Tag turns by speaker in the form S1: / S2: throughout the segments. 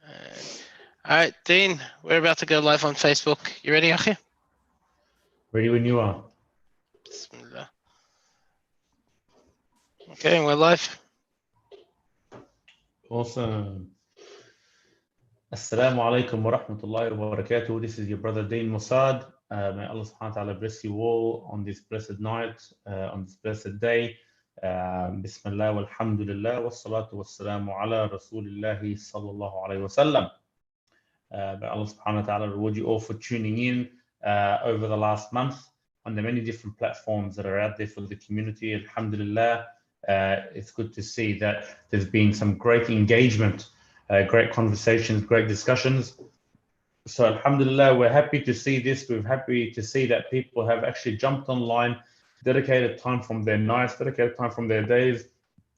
S1: All right, Dean, we're about to go live on Facebook. You ready, Akhi?
S2: Ready when you are.
S1: Bismillah. Okay, we're live.
S2: Awesome. Assalamu alaikum wa rahmatullahi wa barakatuh. This is your brother Dean Mousad. May Allah subhanahu wa ta'ala bless you all on this blessed night, on this blessed day. Bismillah walhamdulillah wa salatu wa salamu ala rasulillahi sallallahu alayhi wa sallam. May Allah subhanahu wa ta'ala reward you all for tuning in over the last month on the many different platforms that are out there for the community. Alhamdulillah, it's good to see that there's been some great engagement, great conversations, great discussions. So alhamdulillah, we're happy to see this. We're happy to see that people have actually jumped online, dedicated time from their nights, dedicated time from their days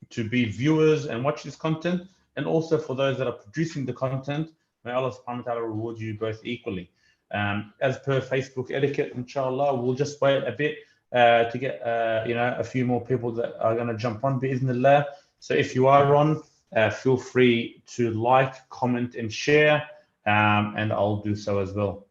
S2: to be viewers and watch this content. And also for those that are producing the content, may Allah subhanahu wa ta'ala reward you both equally. As per Facebook etiquette, inshallah, we'll just wait a bit to get a few more people that are going to jump on bi'idhnillah. So if you are on, feel free to like, comment and share, and I'll do so as well.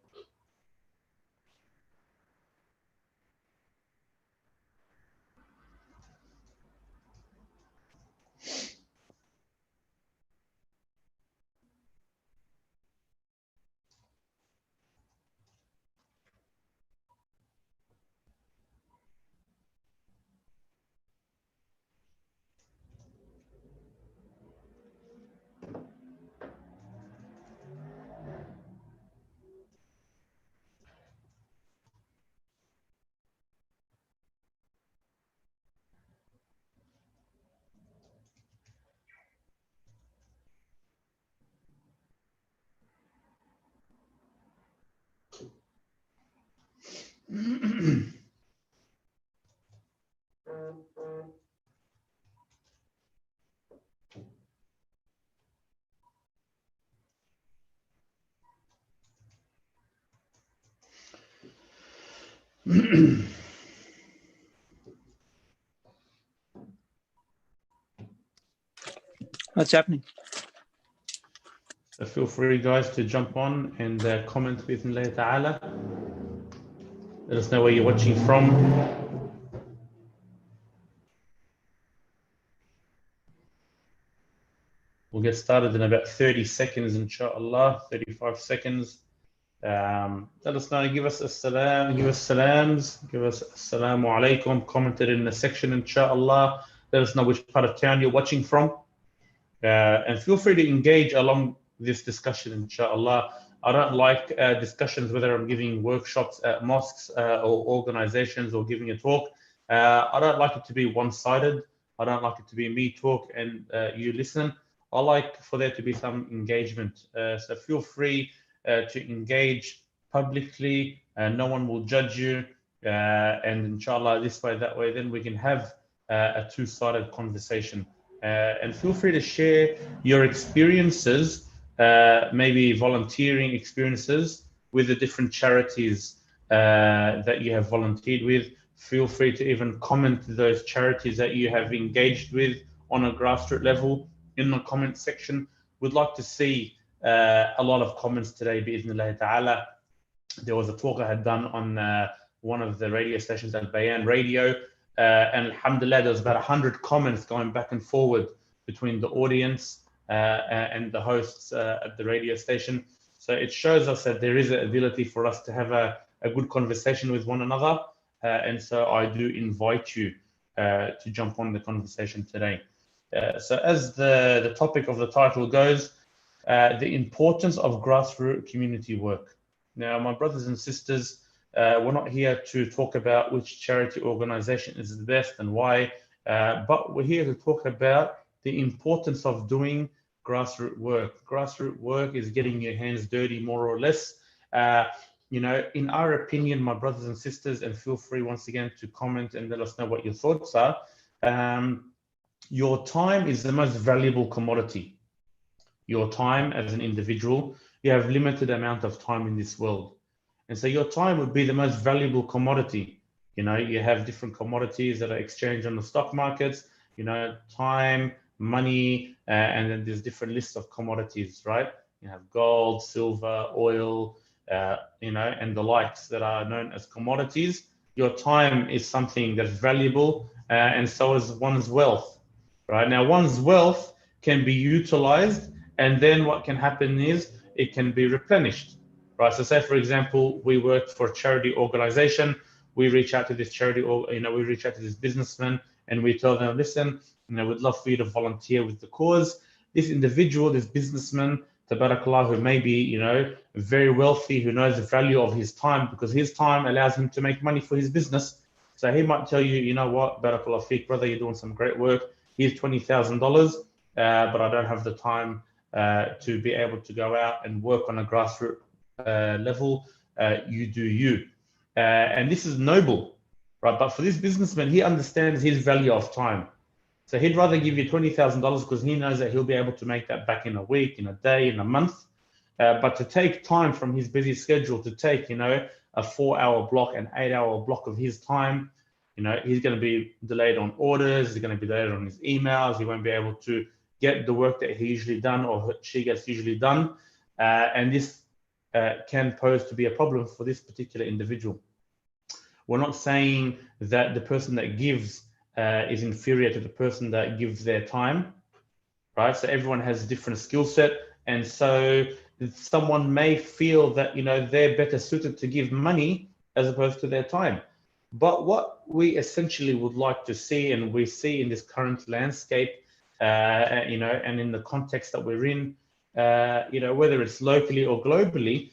S3: What's happening?
S2: So feel free, guys, to jump on and comment with Allah ta'ala. Let us know where you're watching from. We'll get started in about 30 seconds, inshallah, 35 seconds. Let us know, give us a salam, give us salams, give us assalamu alaikum, comment it in the section, inshallah. Let us know which part of town you're watching from. And feel free to engage along this discussion, inshallah. I don't like discussions whether I'm giving workshops at mosques or organizations or giving a talk. I don't like it to be one-sided. I don't like it to be me talk and you listen. I like for there to be some engagement. So feel free to engage publicly. No one will judge you. And inshallah, this way, that way, then we can have a two-sided conversation. And feel free to share your experiences, maybe volunteering experiences with the different charities that you have volunteered with. Feel free to even comment those charities that you have engaged with on a grassroots level in the comment section. We'd like to see a lot of comments today, bi'idhnillah ta'ala. There was a talk I had done on one of the radio stations at Bayan Radio. And alhamdulillah, there was about 100 comments going back and forward between the audience and the hosts at the radio station. So it shows us that there is an ability for us to have a good conversation with one another. And so I do invite you to jump on the conversation today. So as the topic of the title goes, the importance of grassroots community work. Now, my brothers and sisters, we're not here to talk about which charity organization is the best and why, but we're here to talk about the importance of doing grassroots work. Grassroots work is getting your hands dirty, more or less. In our opinion, my brothers and sisters, and feel free once again to comment and let us know what your thoughts are. Your time is the most valuable commodity. Your time as an individual, you have limited amount of time in this world. And so your time would be the most valuable commodity. You have different commodities that are exchanged on the stock markets, time, money, and then there's different lists of commodities, right? can have gold, silver, oil, and the likes that are known as commodities. Your time is something that's valuable, and so is one's wealth, right? Now, one's wealth can be utilized, and then what can happen is it can be replenished, right? So say, for example, we work for a charity organization. We reach out to this charity, or we reach out to this businessman, and we tell them, listen, we'd love for you to volunteer with the cause. This individual, this businessman, tabarakallah, who may be, very wealthy, who knows the value of his time, because his time allows him to make money for his business. So he might tell you, you know what, barakallah feek, brother, you're doing some great work. Here's $20,000, but I don't have the time to be able to go out and work on a grassroots level. You do you. And this is noble, right? But for this businessman, he understands his value of time. So he'd rather give you $20,000 because he knows that he'll be able to make that back in a week, in a day, in a month. But to take time from his busy schedule to take, a 4-hour block, an 8-hour block of his time, he's going to be delayed on orders. He's going to be delayed on his emails. He won't be able to get the work that he usually done or she gets usually done. And this can pose to be a problem for this particular individual. We're not saying that the person that gives is inferior to the person that gives their time, right? So everyone has a different skill set, and so someone may feel that they're better suited to give money as opposed to their time. But what we essentially would like to see, and we see in this current landscape, and in the context that we're in, whether it's locally or globally,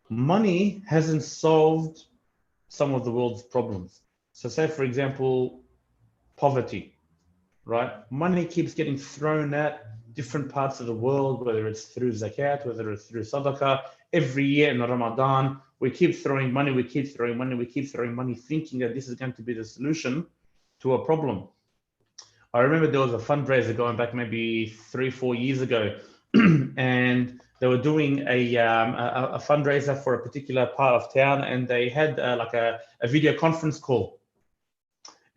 S2: money hasn't solved some of the world's problems. So say, for example, poverty, right? Money keeps getting thrown at different parts of the world, whether it's through Zakat, whether it's through Sadaqah. Every year in Ramadan, we keep throwing money, thinking that this is going to be the solution to a problem. I remember there was a fundraiser going back maybe 3-4 years ago, and they were doing a fundraiser for a particular part of town, and they had like a video conference call.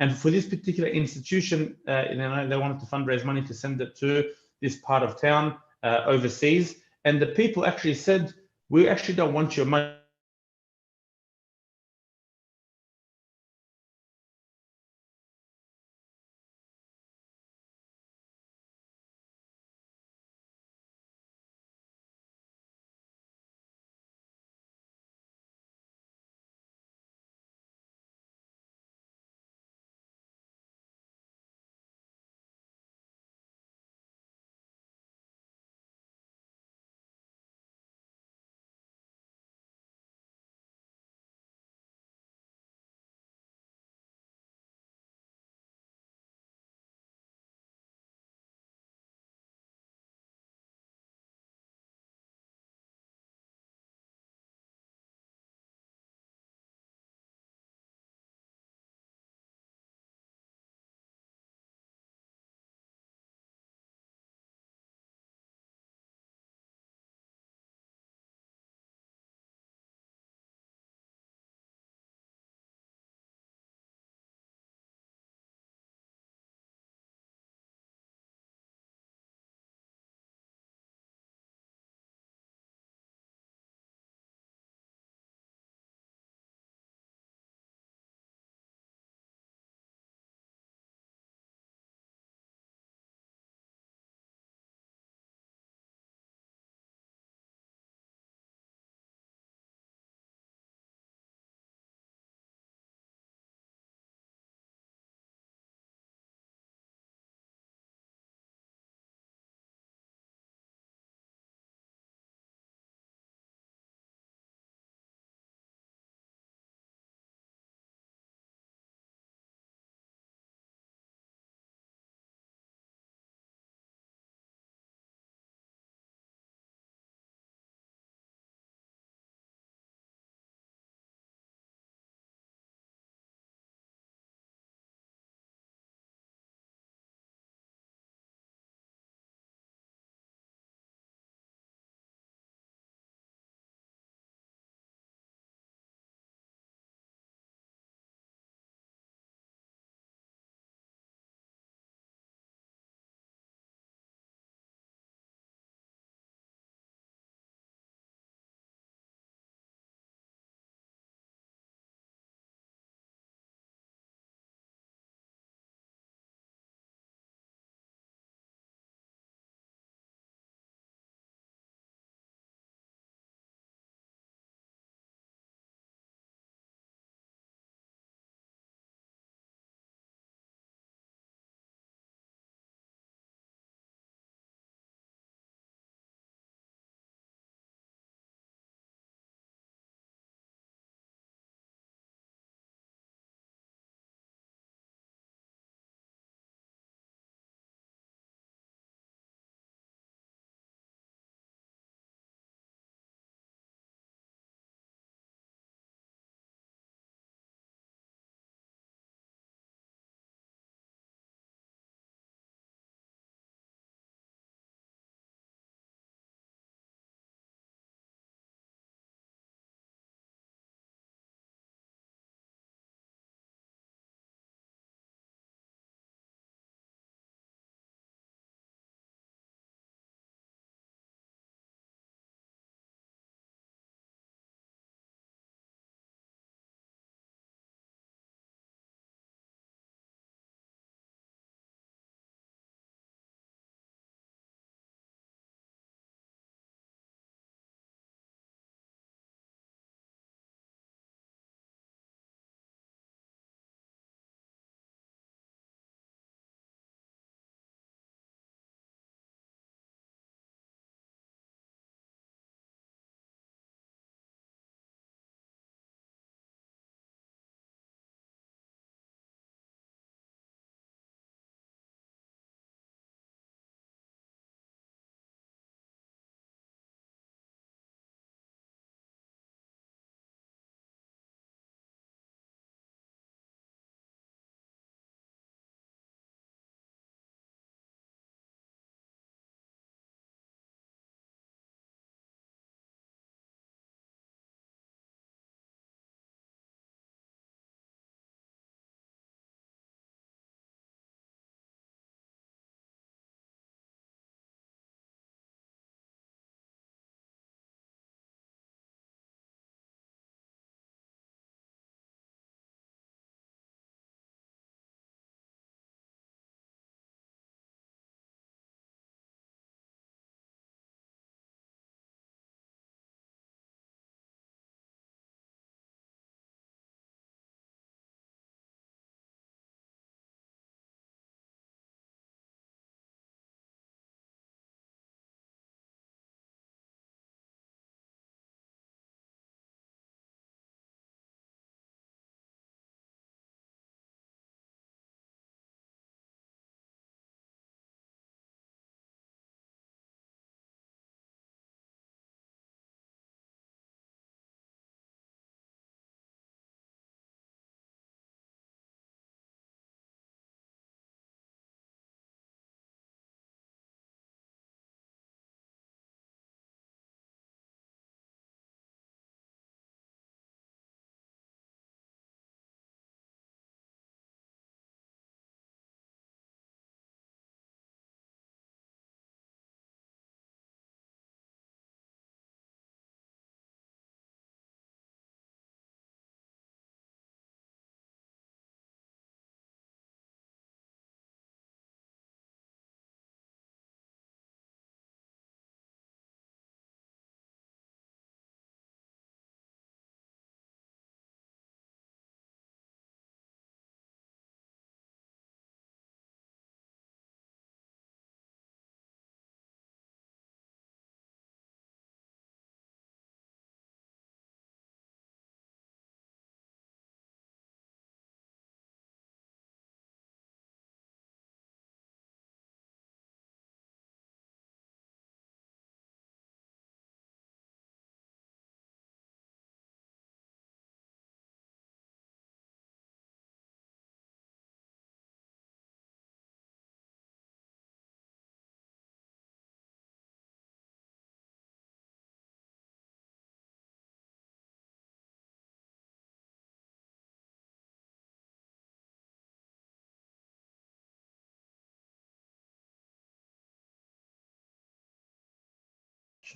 S2: And for this particular institution, they wanted to fundraise money to send it to this part of town overseas. And the people actually said, we actually don't want your money.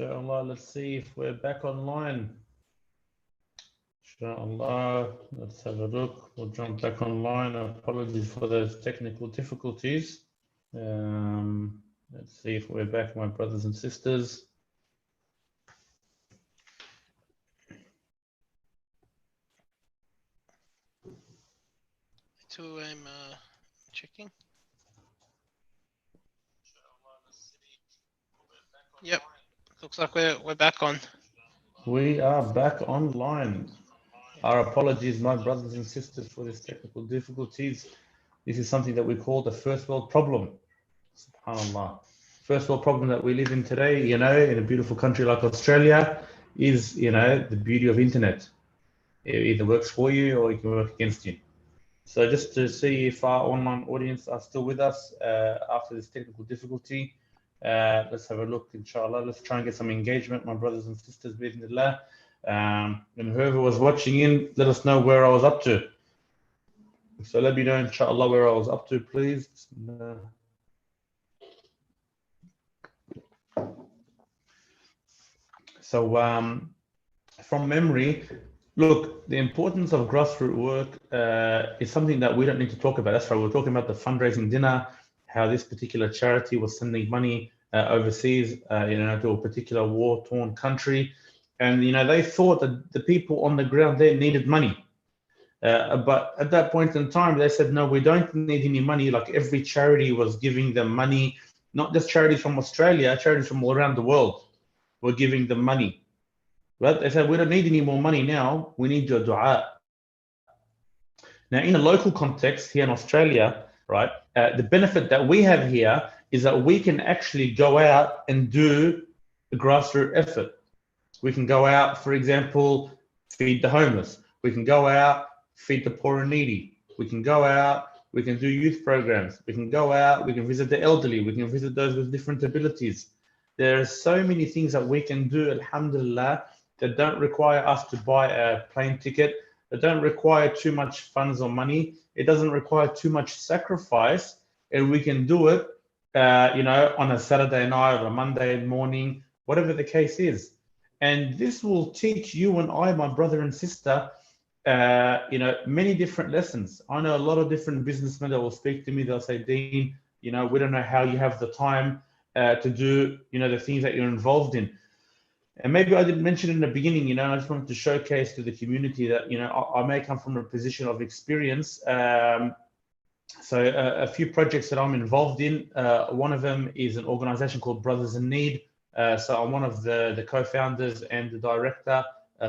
S2: Inshallah, let's see if we're back online. Inshallah, let's have a look. We'll jump back online. Apologies for those technical difficulties. Let's see if we're back, my brothers and sisters.
S1: So I'm checking. Yep, looks like we're back on.
S2: We are back online. Our apologies, my brothers and sisters, for these technical difficulties. This is something that we call the first world problem. SubhanAllah. First world problem that we live in today, you know, in a beautiful country like Australia, is, you know, the beauty of internet. It either works for you or it can work against you. So just to see if our online audience are still with us after this technical difficulty, let's have a look, inshallah. Let's try and get some engagement, my brothers and sisters, bismillah. And whoever was watching in, let us know where I was up to. So let me know, inshallah, where I was up to, please. So from memory, look, the importance of grassroots work is something that we don't need to talk about. That's why we're talking about the fundraising dinner, how this particular charity was sending money overseas, you know, to a particular war-torn country. And, you know, they thought that the people on the ground there needed money. But at that point in time, they said, no, we don't need any money. Like every charity was giving them money, not just charities from Australia, charities from all around the world were giving them money. Right? They said, we don't need any more money now. We need your dua. Now, in a local context here in Australia, right, the benefit that we have here is that we can actually go out and do a grassroots effort. We can go out, for example, feed the homeless. We can go out, feed the poor and needy. We can go out, we can do youth programs. We can go out, we can visit the elderly. We can visit those with different abilities. There are so many things that we can do, alhamdulillah, that don't require us to buy a plane ticket, that don't require too much funds or money. It doesn't require too much sacrifice, and we can do it, you know, on a Saturday night or a Monday morning, whatever the case is. And this will teach you and I, my brother and sister, you know, many different lessons. I know a lot of different businessmen that will speak to me. They'll say, Dean, you know, we don't know how you have the time to do, you know, the things that you're involved in. And maybe I didn't mention in the beginning, you know, I just wanted to showcase to the community that, you know, I may come from a position of experience. So a few projects that I'm involved in, one of them is an organization called Brothers in Need. So I'm one of the co-founders and the director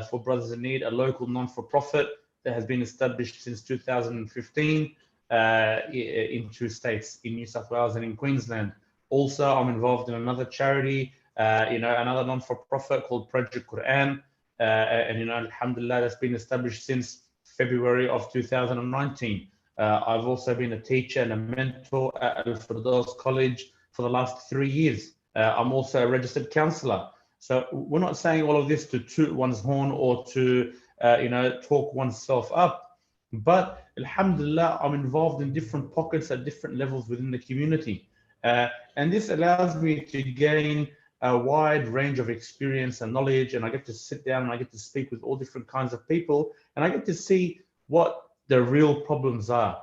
S2: for Brothers in Need, a local non-for-profit that has been established since 2015 in 2 states, in New South Wales and in Queensland. Also, I'm involved in another charity, you know, another non-for-profit called Project Quran, and, you know, alhamdulillah, that's been established since February of 2019. I've also been a teacher and a mentor at Al-Firdaus College for the last 3 years. I'm also a registered counselor. So we're not saying all of this to toot one's horn or to, you know, talk oneself up. But alhamdulillah, I'm involved in different pockets at different levels within the community. And this allows me to gain a wide range of experience and knowledge. And I get to sit down and I get to speak with all different kinds of people. And I get to see what the real problems are.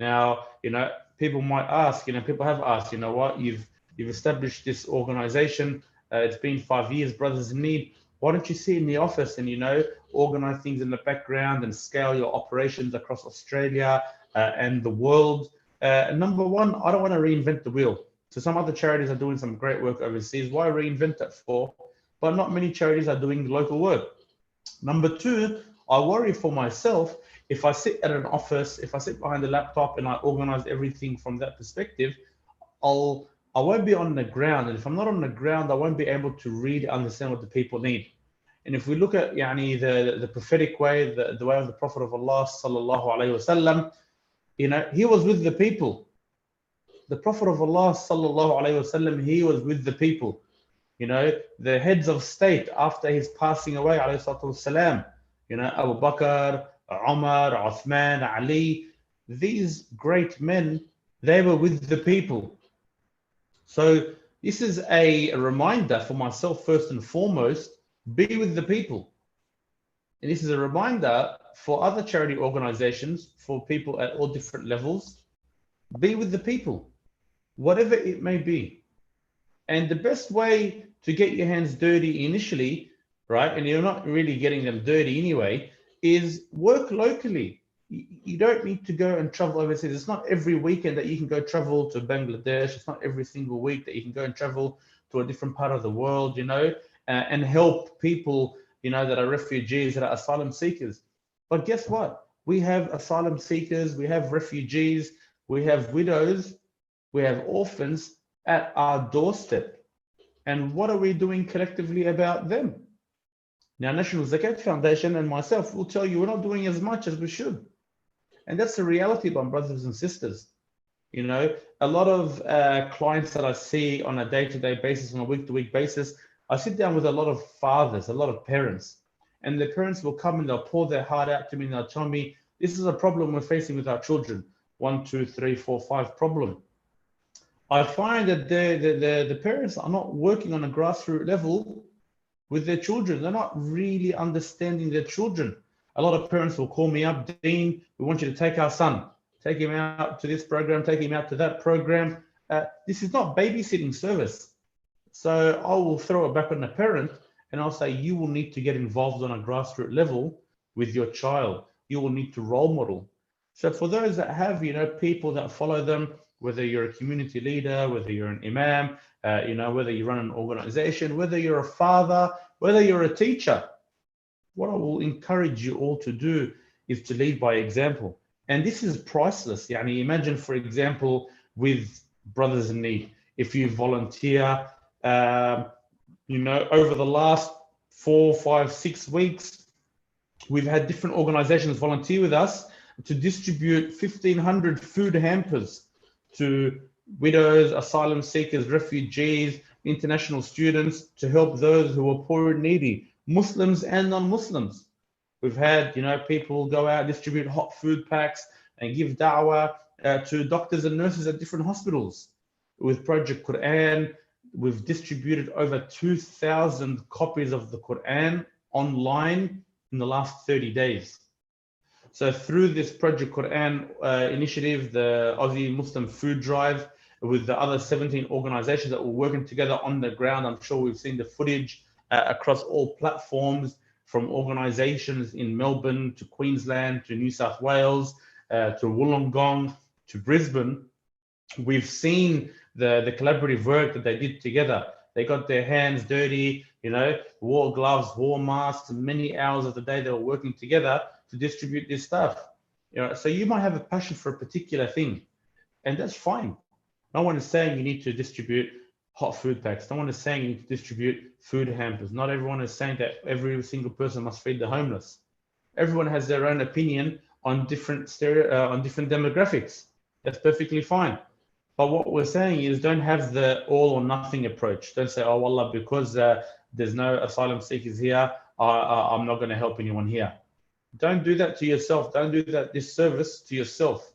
S2: Now, you know, people might ask, you know, people have asked, you know what, you've established this organization. It's been 5 years, Brothers in Need. Why don't you sit in the office and, you know, organize things in the background and scale your operations across Australia and the world? Number one, I don't want to reinvent the wheel. So some other charities are doing some great work overseas. Why reinvent that for? But not many charities are doing local work. Number two, I worry for myself if I sit at an office, if I sit behind a laptop and I organize everything from that perspective, I won't be on the ground. And if I'm not on the ground, I won't be able to really understand what the people need. And if we look at the prophetic way, the way of the Prophet of Allah, sallallahu alayhi wasallam, you know, he was with the people. The Prophet of Allah, sallallahu alayhi wasallam, he was with the people. You know, the heads of state after his passing away, alayhi salatu wasalam, you know, Abu Bakr, Umar, Uthman, Ali, these great men, they were with the people. So This is a reminder for myself, first and foremost, be with the people. And this is a reminder for other charity organizations, for people at all different levels, be with the people, whatever it may be. And the best way to get your hands dirty initially, right, and you're not really getting them dirty anyway, is work locally. You don't need to go and travel overseas. It's not every weekend that you can go travel to Bangladesh. It's not every single week that you can go and travel to a different part of the world, you know, and help people, you know, that are refugees, that are asylum seekers. But guess what? We have asylum seekers, we have refugees, we have widows, we have orphans at our doorstep. And what are we doing collectively about them? Now, National Zakat Foundation and myself will tell you we're not doing as much as we should. And that's the reality, my brothers and sisters. You know, a lot of clients that I see on a day-to-day basis, on a week-to-week basis, I sit down with a lot of fathers, a lot of parents, and the parents will come and they'll pour their heart out to me and they'll tell me, this is a problem we're facing with our children. 1, 2, 3, 4, 5 problem. I find that the parents are not working on a grassroots level with their children. They're not really understanding their children. A lot of parents will call me up, Dean, we want you to take our son, take him out to this program, take him out to that program. This is not babysitting service. So I will throw it back on the parent and I'll say, you will need to get involved on a grassroots level with your child. You will need to role model. So for those that have, you know, people that follow them, whether you're a community leader, whether you're an imam, you know, whether you run an organization, whether you're a father, whether you're a teacher, what I will encourage you all to do is to lead by example. And this is priceless. Yani imagine, for example, with Brothers in Need, if you volunteer, you know, over the last 4, 5, 6 weeks, we've had different organizations volunteer with us to distribute 1,500 food hampers to widows, asylum seekers, refugees, international students, to help those who are poor and needy, Muslims and non-Muslims. We've had, you know, people go out, distribute hot food packs and give da'wah to doctors and nurses at different hospitals. With Project Quran, we've distributed over 2,000 copies of the Quran online in the last 30 days. So through this Project Quran initiative, the Aussie Muslim Food Drive, with the other 17 organizations that were working together on the ground, I'm sure we've seen the footage across all platforms, from organizations in Melbourne to Queensland to New South Wales to Wollongong to Brisbane. We've seen the collaborative work that they did together. They got their hands dirty, you know, wore gloves, wore masks, and many hours of the day they were working together to distribute this stuff. You know, so you might have a passion for a particular thing, and that's fine. No one is saying you need to distribute hot food packs. No one is saying you need to distribute food hampers. Not everyone is saying that every single person must feed the homeless. Everyone has their own opinion on different demographics. That's perfectly fine. But what we're saying is, don't have the all or nothing approach. Don't say, oh, wallah, because there's no asylum seekers here, I'm not going to help anyone here. Don't do that to yourself. Don't do that disservice to yourself.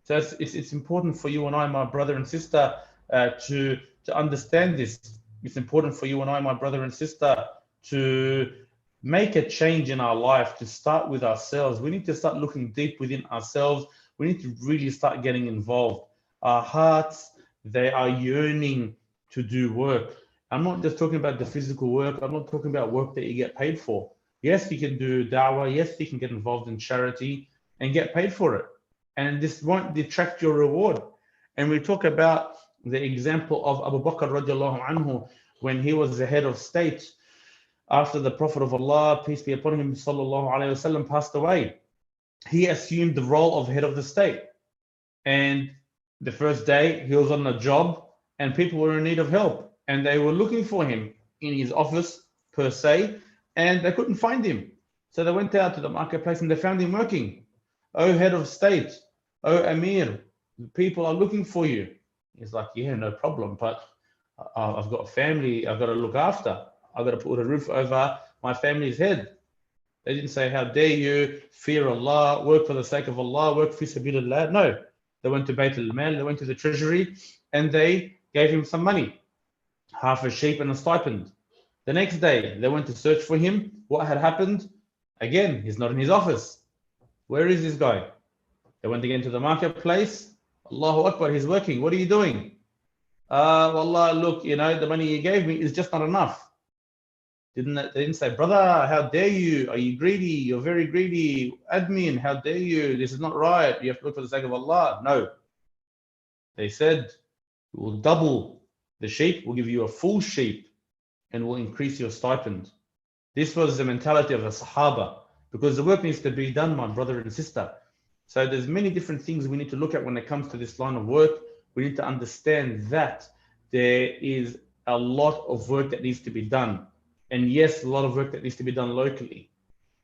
S2: So it's important for you and I, my brother and sister, to understand this. It's important for you and I, my brother and sister, to make a change in our life, to start with ourselves. We need to start looking deep within ourselves. We need to really start getting involved. Our hearts, they are yearning to do work. I'm not just talking about the physical work. I'm not talking about work that you get paid for. Yes, you can do da'wah. Yes, you can get involved in charity and get paid for it. And this won't detract your reward. And we talk about the example of Abu Bakr radiallahu anhu, when he was the head of state after the Prophet of Allah, peace be upon him, sallallahu alayhi wasallam, passed away. He assumed the role of head of the state. And the first day he was on the job and people were in need of help. And they were looking for him in his office per se, and they couldn't find him. So they went out to the marketplace and they found him working. Oh, head of state, oh, Amir, people are looking for you. He's like, yeah, no problem, but I've got a family I've got to look after. I've got to put a roof over my family's head. They didn't say, how dare you, fear Allah, work for the sake of Allah, work fi sabilillah. No, they went to Bayt al-Mal, they went to the treasury, and they gave him some money. half a sheep and a stipend. The next day, they went to search for him. What had happened? Again, he's not in his office. Where is this guy? They went again to the marketplace. Allahu Akbar, he's working. What are you doing? Wallah, look, the money you gave me is just not enough. They didn't say, brother, how dare you? Are you greedy? You're very greedy. Admin, how dare you? This is not right. You have to look for the sake of Allah. No. They said, we'll double the sheep. We'll give you a full sheep and we'll increase your stipend. This was the mentality of the Sahaba, because the work needs to be done, my brother and sister. So there's many different things we need to look at when it comes to this line of work. We need to understand that there is a lot of work that needs to be done. And yes, a lot of work that needs to be done locally.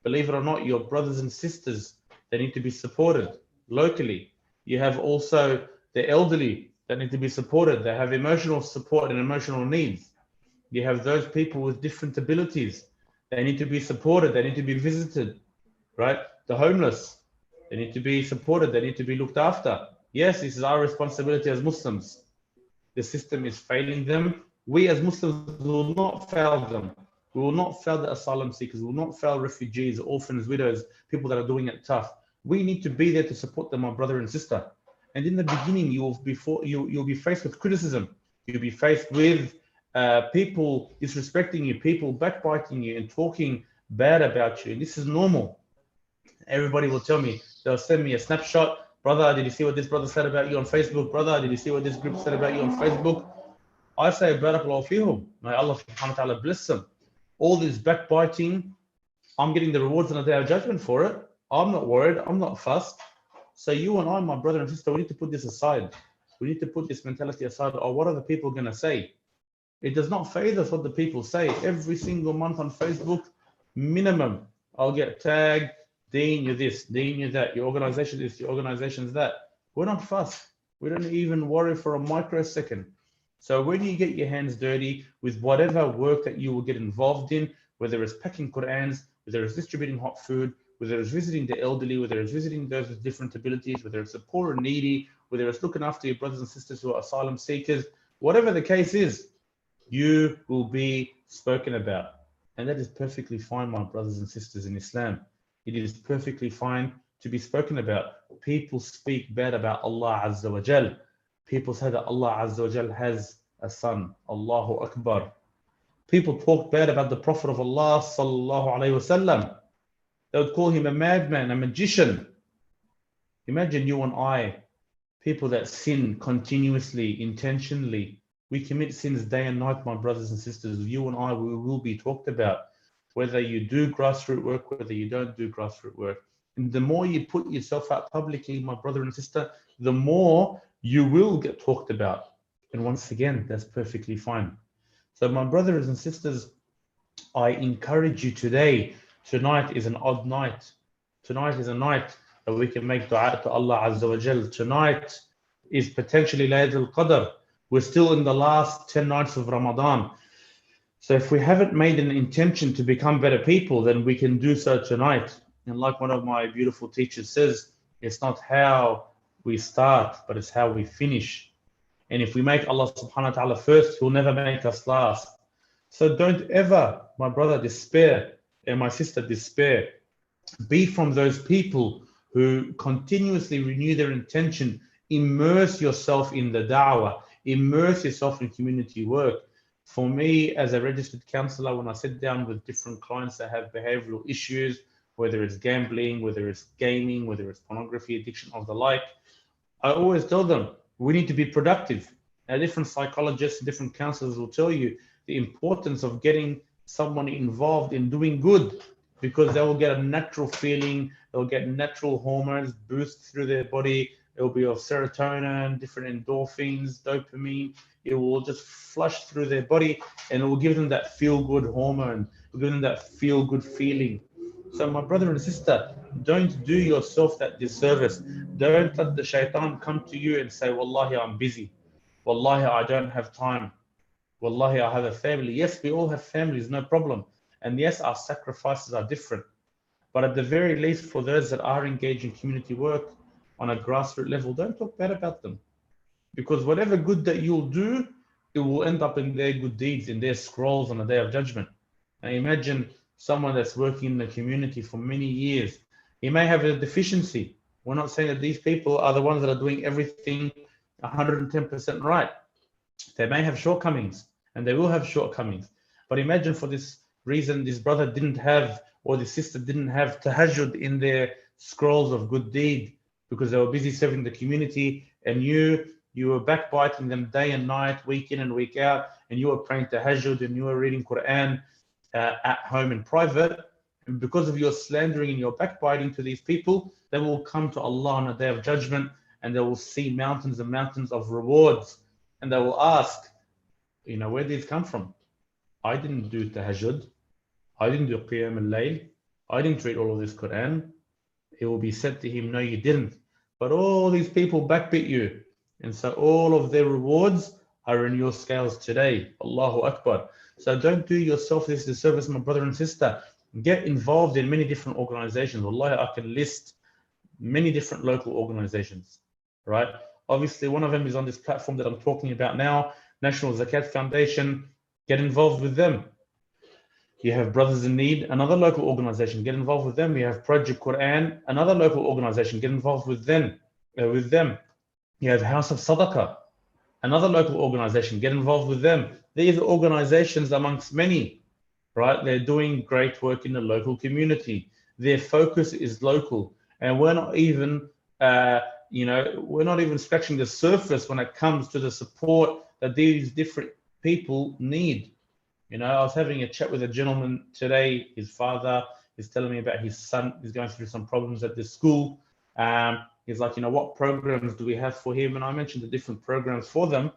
S2: Believe it or not, your brothers and sisters, they need to be supported locally. You have also the elderly that need to be supported. They have emotional support and emotional needs. You have those people with different abilities. They need to be supported. They need to be visited, right? The homeless, they need to be supported. They need to be looked after. Yes, this is our responsibility as Muslims. The system is failing them. We as Muslims will not fail them. We will not fail the asylum seekers. We will not fail refugees, orphans, widows, people that are doing it tough. We need to be there to support them, my brother and sister. And in the beginning, you'll be faced with criticism. You'll be faced with people disrespecting you, people backbiting you and talking bad about you. And this is normal. Everybody will tell me, they'll send me a snapshot. Brother, did you see what this brother said about you on Facebook? Brother, did you see what this group said about you on Facebook? I say, Barakallahu fihum. May Allah subhanahu wa ta'ala bless them. All this backbiting, I'm getting the rewards on the day of judgment for it. I'm not worried. I'm not fussed. So you and I, my brother and sister, we need to put this aside. We need to put this mentality aside. Oh, what are the people going to say? It does not faze us what the people say. Every single month on Facebook, minimum, I'll get tagged, Dean, you're this, Dean, you're that, your organization this, your organization's that. We're not fussed. We don't even worry for a microsecond. So when you get your hands dirty with whatever work that you will get involved in, whether it's packing Qur'ans, whether it's distributing hot food, whether it's visiting the elderly, whether it's visiting those with different abilities, whether it's the poor and needy, whether it's looking after your brothers and sisters who are asylum seekers, whatever the case is, you will be spoken about. And that is perfectly fine, my brothers and sisters in Islam. It is perfectly fine to be spoken about. People speak bad about Allah Azza wa Jal. People say that Allah Azza wa Jal has a son. Allahu Akbar. People talk bad about the Prophet of Allah Sallallahu Alaihi Wasallam. They would call him a madman, a magician. Imagine you and I, people that sin continuously, intentionally. We commit sins day and night, my brothers and sisters. You and I, we will be talked about. Whether you do grassroots work, whether you don't do grassroots work. And the more you put yourself out publicly, my brother and sister, the more you will get talked about. And once again, that's perfectly fine. So my brothers and sisters, I encourage you today, tonight is an odd night. Tonight is a night that we can make dua to Allah Azza wa Jal. Tonight is potentially Laylatul Qadr. We're still in the last 10 nights of Ramadan. So if we haven't made an intention to become better people, then we can do so tonight. And like one of my beautiful teachers says, it's not how we start, but it's how we finish. And if we make Allah subhanahu wa ta'ala first, He'll never make us last. So don't ever, my brother, despair, and my sister, despair. Be from those people who continuously renew their intention. Immerse yourself in the da'wah. Immerse yourself in community work. For me, as a registered counselor, when I sit down with different clients that have behavioral issues, whether it's gambling, whether it's gaming, whether it's pornography, addiction, or the like, I always tell them, we need to be productive. Now, different psychologists, different counselors will tell you the importance of getting someone involved in doing good, because they will get a natural feeling, they'll get natural hormones boost through their body. It will be of serotonin, different endorphins, dopamine. It will just flush through their body and it will give them that feel-good hormone. It will give them that feel-good feeling. So my brother and sister, don't do yourself that disservice. Don't let the shaitan come to you and say, Wallahi, I'm busy. Wallahi, I don't have time. Wallahi, I have a family. Yes, we all have families, no problem. And yes, our sacrifices are different. But at the very least, for those that are engaged in community work on a grassroots level, don't talk bad about them. Because whatever good that you'll do, it will end up in their good deeds, in their scrolls on the Day of Judgment. Now imagine someone that's working in the community for many years. He may have a deficiency. We're not saying that these people are the ones that are doing everything 110% right. They may have shortcomings, and they will have shortcomings. But imagine for this reason, this brother didn't have, or this sister didn't have tahajjud in their scrolls of good deed because they were busy serving the community, and you were backbiting them day and night, week in and week out, and you were praying tahajjud and you were reading Quran at home in private. And because of your slandering and your backbiting to these people, they will come to Allah on a Day of Judgment, and they will see mountains and mountains of rewards, and they will ask, you know, where did these come from? I didn't do tahajjud. I didn't do qiyam al-layl. I didn't read all of this Quran. It will be said to him, no, you didn't. But all these people backbit you. And so all of their rewards are in your scales today. Allahu Akbar. So don't do yourself this disservice, my brother and sister. Get involved in many different organizations. Wallahi, I can list many different local organizations, right? Obviously, one of them is on this platform that I'm talking about now, National Zakat Foundation. Get involved with them. You have Brothers in Need, another local organization. Get involved with them. You have Project Quran, another local organization. Get involved with them. You have House of Sadaqah, another local organization. Get involved with them. These are organizations amongst many, right? They're doing great work in the local community. Their focus is local, and we're not even, we're not even scratching the surface when it comes to the support that these different people need. You know, I was having a chat with a gentleman today. His father is telling me about his son. He's going through some problems at this school. He's like, you know, what programs do we have for him? And I mentioned the different programs for them.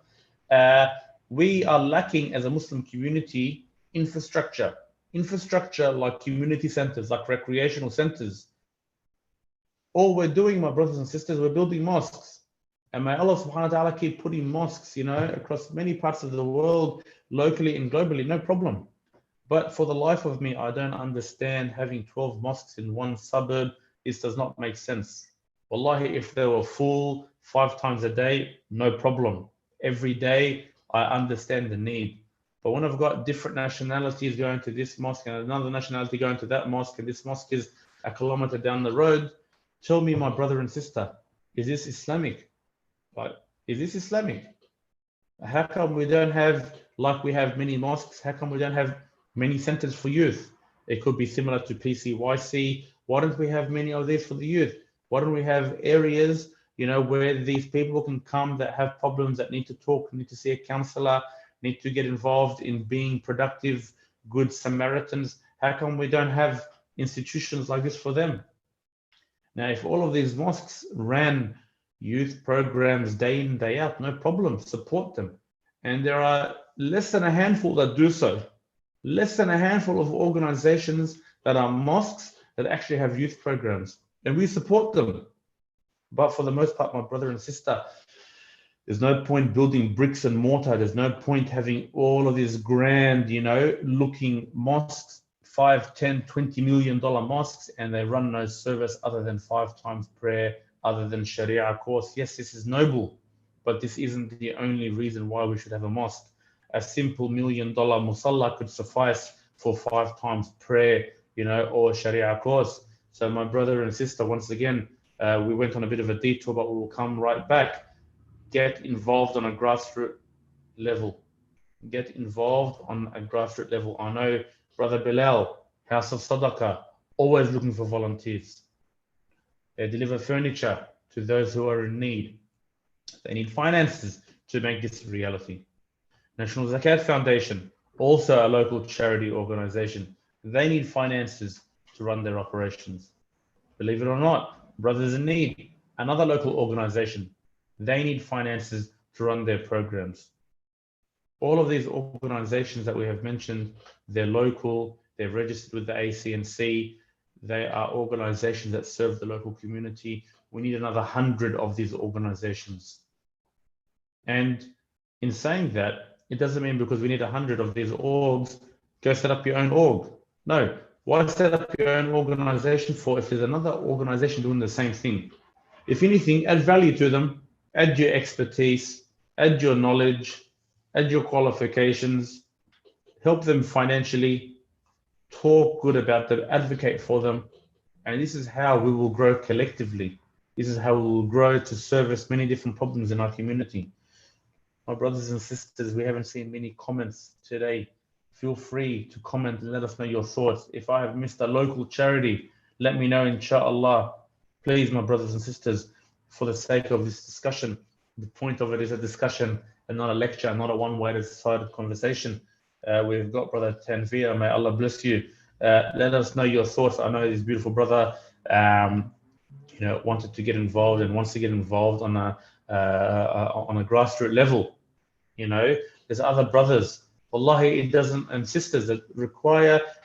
S2: We are lacking as a Muslim community infrastructure like community centers, like recreational centers. All we're doing, my brothers and sisters, we're building mosques. And may Allah subhanahu wa ta'ala keep putting mosques, you know, across many parts of the world, locally and globally, no problem. But for the life of me, I don't understand having 12 mosques in one suburb. This does not make sense. Wallahi, if they were full 5 times a day, no problem. Every day, I understand the need. But when I've got different nationalities going to this mosque and another nationality going to that mosque, and this mosque is a kilometer down the road, tell me, my brother and sister, is this Islamic? Like, is this Islamic? How come we don't have, like we have many mosques, how come we don't have many centers for youth? It could be similar to PCYC. Why don't we have many of these for the youth? Why don't we have areas, you know, where these people can come that have problems, that need to talk, need to see a counselor, need to get involved in being productive, good Samaritans? How come we don't have institutions like this for them? Now, if all of these mosques ran youth programs day in, day out, no problem, support them. And there are less than a handful that do so. Less than a handful of organizations that are mosques that actually have youth programs, and we support them. But for the most part, my brother and sister, there's no point building bricks and mortar. There's no point having all of these grand, you know, looking mosques, $5, $10, $20 million mosques, and they run no service other than 5 times prayer, other than Sharia course. Yes, this is noble, but this isn't the only reason why we should have a mosque. A simple $1 million musalla could suffice for 5 times prayer, you know, or Sharia course. So my brother and sister, once again, we went on a bit of a detour, but we will come right back. Get involved on a grassroots level. Get involved on a grassroots level. I know Brother Bilal, House of Sadaqah, always looking for volunteers. They deliver furniture to those who are in need. They need finances to make this a reality. National Zakat Foundation, also a local charity organization. They need finances to run their operations. Believe it or not, Brothers in Need, another local organization. They need finances to run their programs. All of these organizations that we have mentioned, they're local, they're registered with the ACNC, they are organizations that serve the local community. We need another 100 of these organizations. And in saying that, it doesn't mean because we need 100 of these orgs, go set up your own org. No, why set up your own organization for if there's another organization doing the same thing? If anything, add value to them, add your expertise, add your knowledge, add your qualifications, help them financially, talk good about them, advocate for them. And this is how we will grow collectively. This is how we will grow to service many different problems in our community. My brothers and sisters, we haven't seen many comments today. Feel free to comment and let us know your thoughts. If I have missed a local charity, let me know, inshallah. Please, my brothers and sisters, for the sake of this discussion, the point of it is a discussion and not a lecture, not a one-sided conversation. We've got Brother Tanvir, may Allah bless you. Let us know your thoughts. I know this beautiful brother wanted to get involved and wants to get involved on a grassroots level. There's other brothers. Wallahi, it doesn't, and sisters that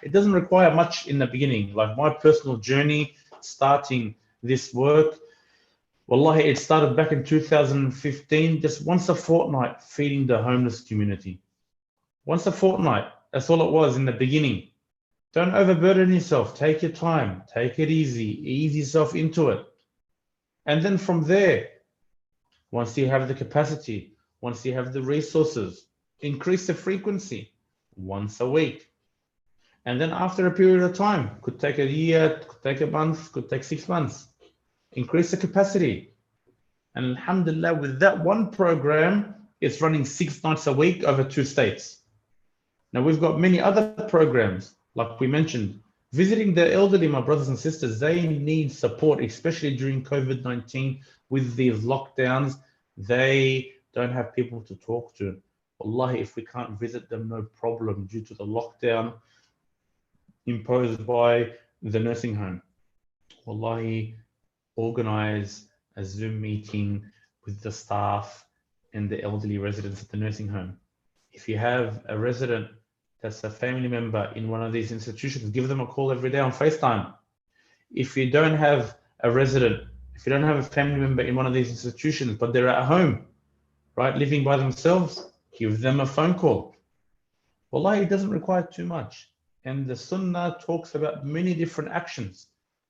S2: it doesn't require much in the beginning. Like my personal journey starting this work, wallahi, it started back in 2015, just once a fortnight feeding the homeless community. Once a fortnight, that's all it was in the beginning. Don't overburden yourself. Take your time. Take it easy. Ease yourself into it. And then from there, once you have the capacity, once you have the resources, increase the frequency once a week. And then after a period of time, could take a year, could take a month, could take 6 months, increase the capacity. And alhamdulillah, with that one program, it's running 6 nights a week over 2 states. Now we've got many other programs, like we mentioned, visiting the elderly, my brothers and sisters. They need support, especially during COVID-19 with these lockdowns. They don't have people to talk to. Wallahi, if we can't visit them, no problem, due to the lockdown imposed by the nursing home. Wallahi, organize a Zoom meeting with the staff and the elderly residents at the nursing home. If you have a resident that's a family member in one of these institutions, give them a call every day on FaceTime. If you don't have a resident, if you don't have a family member in one of these institutions, but they're at home, right, living by themselves, give them a phone call. Wallahi, it doesn't require too much. And the Sunnah talks about many different actions.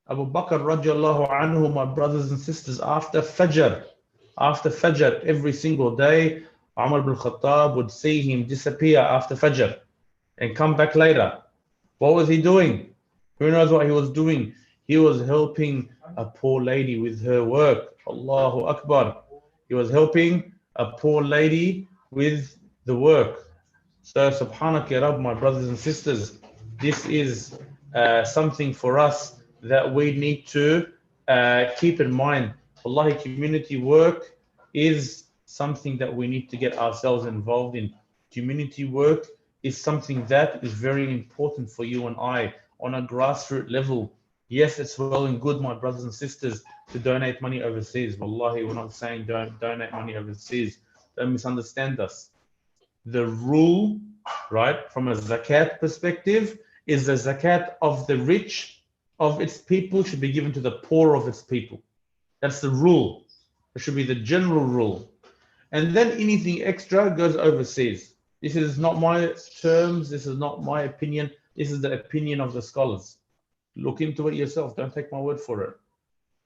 S2: Abu Bakr radiallahu anhu, my brothers and sisters, after Fajr, every single day, Umar ibn Khattab would see him disappear after Fajr and come back later. What was he doing? Who knows what he was doing? He was helping a poor lady with her work. Allahu Akbar. He was helping a poor lady with the work. So subhanak ya Rabb, my brothers and sisters, this is something for us that we need to keep in mind. Wallahi, community work is something that we need to get ourselves involved in. Community work is something that is very important for you and I on a grassroots level. Yes, it's well and good, my brothers and sisters, to donate money overseas. Wallahi, we're not saying don't donate money overseas. Don't misunderstand us. The rule, right, from a zakat perspective, is the zakat of the rich of its people should be given to the poor of its people. That's the rule. It should be the general rule. And then anything extra goes overseas. This is not my terms. This is not my opinion. This is the opinion of the scholars. Look into it yourself. Don't take my word for it.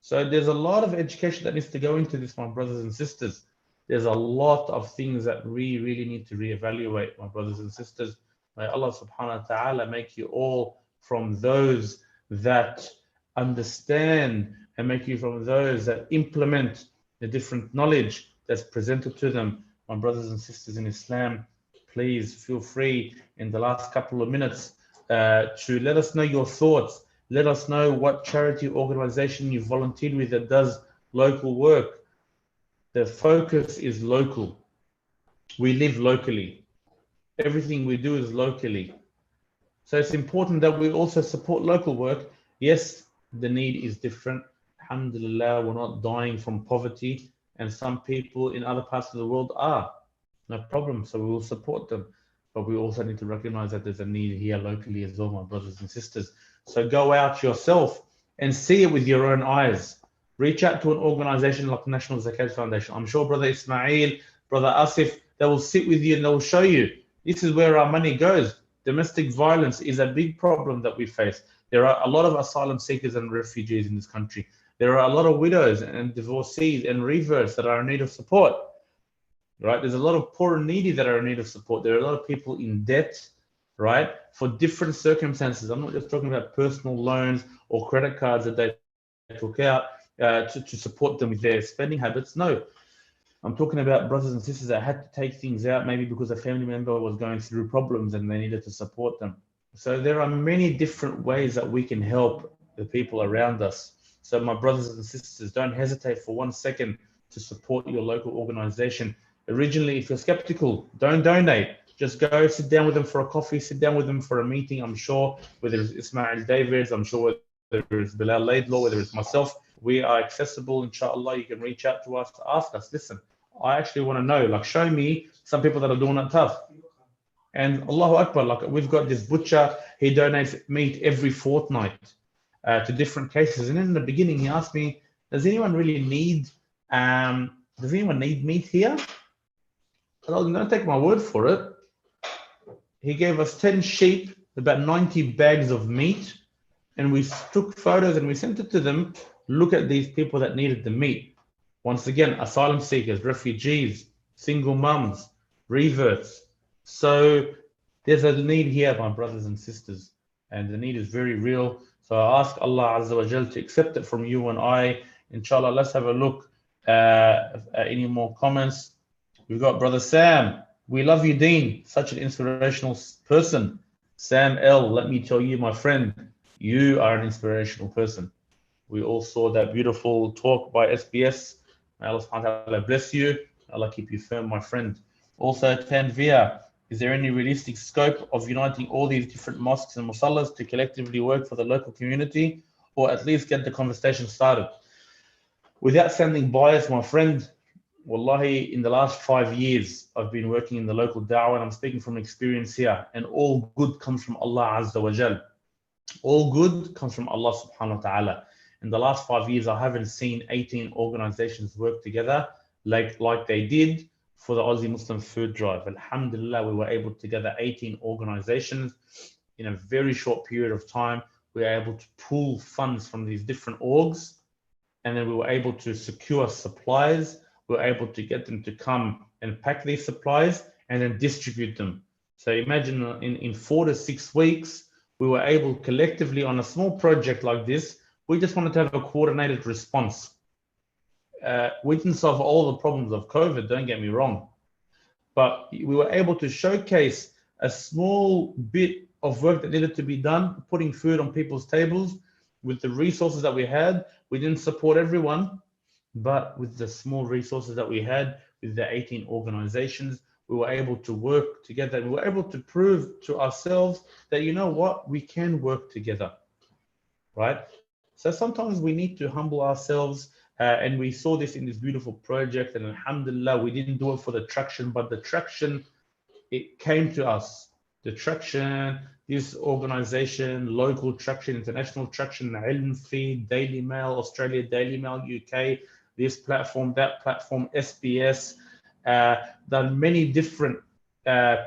S2: So there's a lot of education that needs to go into this, my brothers and sisters. There's a lot of things that we really need to reevaluate, my brothers and sisters. May Allah subhanahu wa ta'ala make you all from those that understand and make you from those that implement the different knowledge that's presented to them. My brothers and sisters in Islam, please feel free in the last couple of minutes to let us know your thoughts. Let us know what charity organization you volunteered with that does local work. The focus is local. We live locally. Everything we do is locally. So it's important that we also support local work. Yes, the need is different. Alhamdulillah, we're not dying from poverty, and some people in other parts of the world are. No problem, so we will support them. But we also need to recognize that there's a need here locally as well, my brothers and sisters. So go out yourself and see it with your own eyes. Reach out to an organization like National Zakat Foundation. I'm sure Brother Ismail, Brother Asif, they will sit with you and they will show you. This is where our money goes. Domestic violence is a big problem that we face. There are a lot of asylum seekers and refugees in this country. There are a lot of widows and divorcees and reverts that are in need of support. right? There's a lot of poor and needy that are in need of support. There are a lot of people in debt, right? For different circumstances. I'm not just talking about personal loans or credit cards that they took out to support them with their spending habits. No, I'm talking about brothers and sisters that had to take things out, maybe because a family member was going through problems and they needed to support them. So there are many different ways that we can help the people around us. So my brothers and sisters, don't hesitate for 1 second to support your local organization. Originally, if you're skeptical, don't donate. Just go sit down with them for a coffee, sit down with them for a meeting. I'm sure whether it's Ismail Davids, I'm sure whether it's Bilal Laidlaw, whether it's myself, we are accessible, inshallah. You can reach out to us, ask us, listen, I actually want to know, like, show me some people that are doing it tough. And Allahu Akbar, like, we've got this butcher, he donates meat every fortnight to different cases. And in the beginning, he asked me, does anyone really need, meat here? And I'm going to take my word for it. He gave us 10 sheep, about 90 bags of meat, and we took photos and we sent it to them. Look at these people that needed the meat. Once again, asylum seekers, refugees, single mums, reverts. So there's a need here, my brothers and sisters, and the need is very real. So I ask Allah Azza wa Jal to accept it from you and I. Inshallah, let's have a look at any more comments. We've got Brother Sam. We love you, Dean. Such an inspirational person. Sam L, let me tell you, my friend, you are an inspirational person. We all saw that beautiful talk by SBS. May Allah subhanahu wa ta'ala bless you. Allah keep you firm, my friend. Also, Tanvir, is there any realistic scope of uniting all these different mosques and musallas to collectively work for the local community, or at least get the conversation started? Without sounding biased, my friend, wallahi, in the last 5 years, I've been working in the local da'wah, and I'm speaking from experience here, and all good comes from Allah Azza wa Jal. All good comes from Allah subhanahu wa ta'ala. In the last 5 years, I haven't seen 18 organizations work together like they did for the Aussie Muslim food drive. Alhamdulillah, we were able to gather 18 organizations in a very short period of time. We were able to pool funds from these different orgs, and then we were able to secure supplies. We were able to get them to come and pack these supplies and then distribute them. So imagine in 4 to 6 weeks, we were able collectively on a small project like this, we just wanted to have a coordinated response. We didn't solve all the problems of COVID, don't get me wrong, but we were able to showcase a small bit of work that needed to be done, putting food on people's tables with the resources that we had. We didn't support everyone, but with the small resources that we had, with the 18 organizations, we were able to work together. We were able to prove to ourselves that, you know what, we can work together, right? So sometimes we need to humble ourselves, and we saw this in this beautiful project, and alhamdulillah, we didn't do it for the traction, but the traction, it came to us. The traction, this organization, local traction, international traction, Ilm Feed, Daily Mail, Australia, Daily Mail, UK, this platform, that platform, SBS, done many different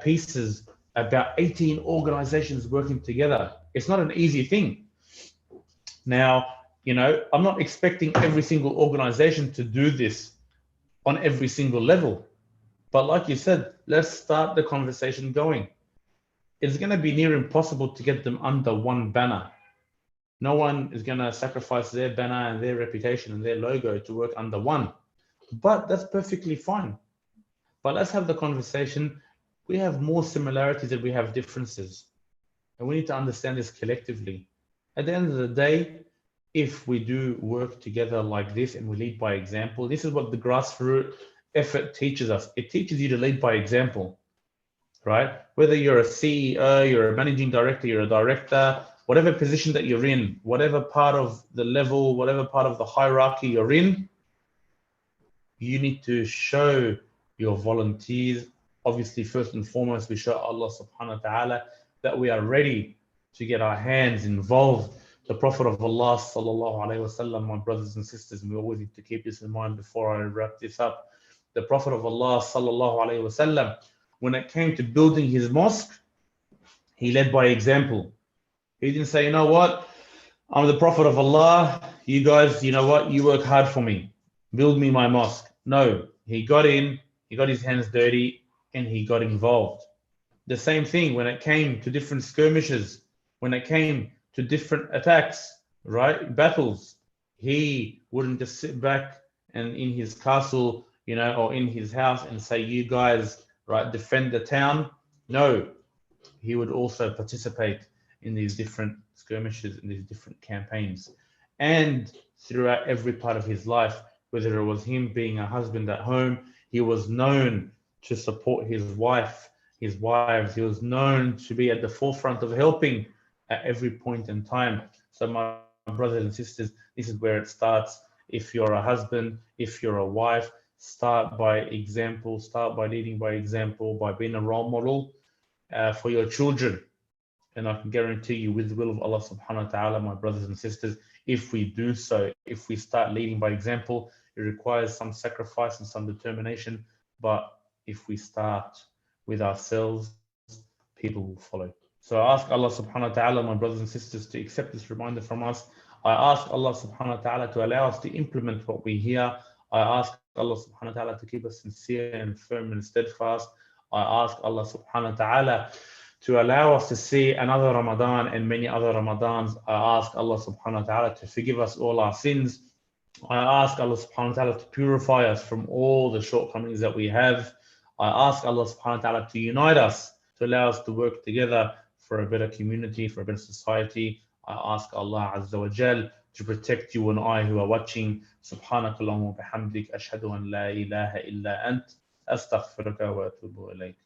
S2: pieces about 18 organizations working together. It's not an easy thing. Now, you know, I'm not expecting every single organization to do this on every single level. But like you said, let's start the conversation going. It's going to be near impossible to get them under one banner. No one is going to sacrifice their banner and their reputation and their logo to work under one. But that's perfectly fine. But let's have the conversation. We have more similarities than we have differences. And we need to understand this collectively. At the end of the day, if we do work together like this and we lead by example, this is what the grassroots effort teaches us. It teaches you to lead by example, right? Whether you're a CEO, you're a managing director, you're a director, whatever position that you're in, whatever part of the level, whatever part of the hierarchy you're in, you need to show your volunteers. Obviously, first and foremost, we show Allah subhanahu wa ta'ala that we are ready to get our hands involved. The Prophet of Allah sallallahu alaihi wasallam, my brothers and sisters, and we always need to keep this in mind before I wrap this up. The Prophet of Allah sallallahu alaihi wasallam, when it came to building his mosque, he led by example. He didn't say, you know what, I'm the Prophet of Allah, you guys, you know what, you work hard for me, build me my mosque. No, he got in, he got his hands dirty, and he got involved. The same thing when it came to different skirmishes, when it came to different attacks, right? Battles. He wouldn't just sit back and in his castle, or in his house and say, you guys, right, defend the town. No, he would also participate in these different skirmishes, in these different campaigns. And throughout every part of his life, whether it was him being a husband at home, he was known to support his wives. He was known to be at the forefront of helping at every point in time. So my brothers and sisters, this is where it starts. If you're a husband, if you're a wife, start by example, start by leading by example, by being a role model for your children. And I can guarantee you, with the will of Allah subhanahu wa ta'ala, my brothers and sisters, if we do so, if we start leading by example, it requires some sacrifice and some determination. But if we start with ourselves, people will follow. So I ask Allah subhanahu wa ta'ala, my brothers and sisters, to accept this reminder from us. I ask Allah subhanahu wa ta'ala to allow us to implement what we hear. I ask Allah subhanahu wa ta'ala to keep us sincere and firm and steadfast. I ask Allah subhanahu wa ta'ala to allow us to see another Ramadan and many other Ramadans. I ask Allah subhanahu wa ta'ala to forgive us all our sins. I ask Allah subhanahu wa ta'ala to purify us from all the shortcomings that we have. I ask Allah subhanahu wa ta'ala to unite us, to allow us to work together for a better community, for a better society. I ask Allah Azza wa Jal to protect you and I who are watching. Subhanakallahumma bihamdik ashhadu an la ilaha illa ant astaghfiruka wa atubu ilayk.